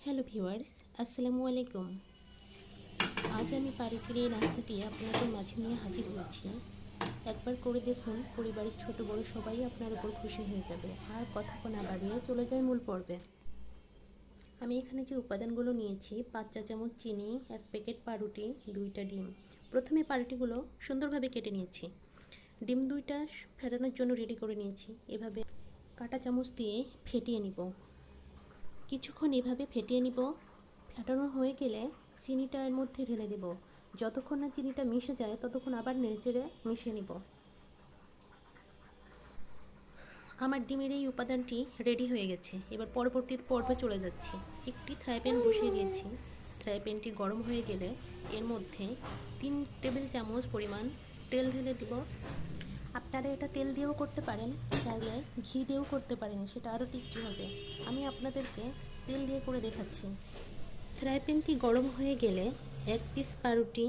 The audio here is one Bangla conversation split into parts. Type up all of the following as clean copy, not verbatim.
হ্যালো ভিউয়ার্স, আসসালামু আলাইকুম। আজ আমি পাউরুটির এই নাস্তাটি আপনাদের মাঝে নিয়ে হাজির হয়েছি। একবার করে দেখুন, পরিবারের ছোট বড় সবাই আপনার উপর খুশি হয়ে যাবে। আর কথা না বাড়িয়ে চলে যায় মূল পর্বে। আমি এখানে যে উপাদানগুলো নিয়েছি, 5 চা চামচ চিনি, 1 প্যাকেট পাউরুটি, 2টা ডিম। প্রথমে পাউরুটিগুলো সুন্দরভাবে কেটে নিয়েছি। ডিম 2টা ফেটানোর জন্য রেডি করে নিয়েছি। এভাবে কাঁটা চামচ দিয়ে ফেটিয়ে নিব। কিছুক্ষণ এভাবে ফেটিয়ে নিব। ফেটানো হয়ে গেলে চিনিটা এর মধ্যে ঢেলে দেব। যতক্ষণ না চিনিটা মিশে যায় ততক্ষণ আবার নেড়েচেড়ে মিশিয়ে নিব। আমার ডিমের এই উপাদানটি রেডি হয়ে গেছে। এবার পরবর্তী পর্বে চলে যাচ্ছি। একটি ফ্রাই প্যান বসিয়ে দিয়েছি। ফ্রাই প্যানটি গরম হয়ে গেলে এর মধ্যে 3 টেবিল চামচ পরিমাণ তেল ঢেলে দেব। আপনারা এটা তেল দিয়েও করতে পারেন, চাইলে ঘি দিয়েও করতে পারেন, সেটা আরও টেস্টি হবে। আমি আপনাদেরকে তেল দিয়ে করে দেখাচ্ছি। ফ্রাই প্যানটি গরম হয়ে গেলে 1 পিস পাউরুটি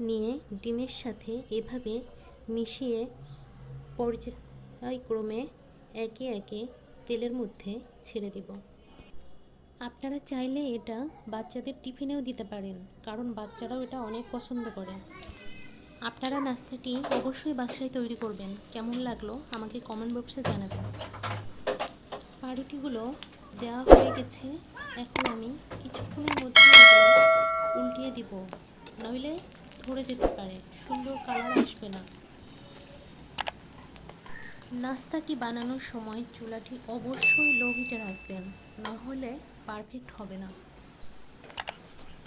নিয়ে ডিমের সাথে এভাবে মিশিয়ে পর্যায়ক্রমে একে একে তেলের মধ্যে ছেড়ে দেব। আপনারা চাইলে এটা বাচ্চাদের টিফিনেও দিতে পারেন, কারণ বাচ্চারাও এটা অনেক পছন্দ করে। আপনারা নাস্তাটি অবশ্যই বাসায় তৈরি করবেন। কেমন লাগলো আমাকে কমেন্ট বক্সে জানাবেন। পাউরুটিগুলো দেওয়া হয়ে গেছে। এখন আমি কিছুক্ষণের মধ্যে উল্টিয়ে দিব, নইলে ধরে যেতে পারে, সুন্দর কালার আসবে না। নাস্তাটি বানানোর সময় চুলাটি অবশ্যই লো হিটে রাখবেন, নাহলে পারফেক্ট হবে না।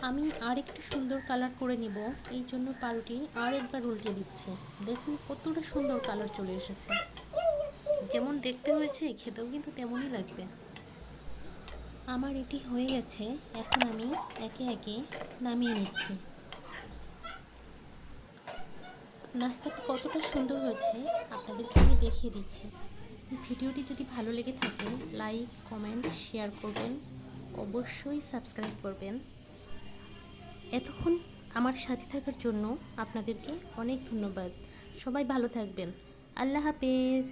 আমি আরেকটু সুন্দর কালার করে নিব, এই জন্য পাউরুটি আর একবার উল্টে দিচ্ছি। দেখুন কতটা সুন্দর কালার চলে এসেছে। যেমন দেখতে হয়েছে খেতেও কিন্তু তেমনই লাগবে। আমার এটি হয়ে গেছে। এখন আমি একে একে নামিয়ে নিচ্ছি। নাস্তাটি কতটা সুন্দর হয়েছে আপনাদেরকে আমি দেখিয়ে দিচ্ছি। ভিডিওটি যদি ভালো লেগে থাকে লাইক, কমেন্ট, শেয়ার করবেন, অবশ্যই সাবস্ক্রাইব করবেন। এতক্ষণ আমার সাথে থাকার জন্য আপনাদেরকে অনেক ধন্যবাদ। সবাই ভালো থাকবেন। আল্লাহ হাফেজ।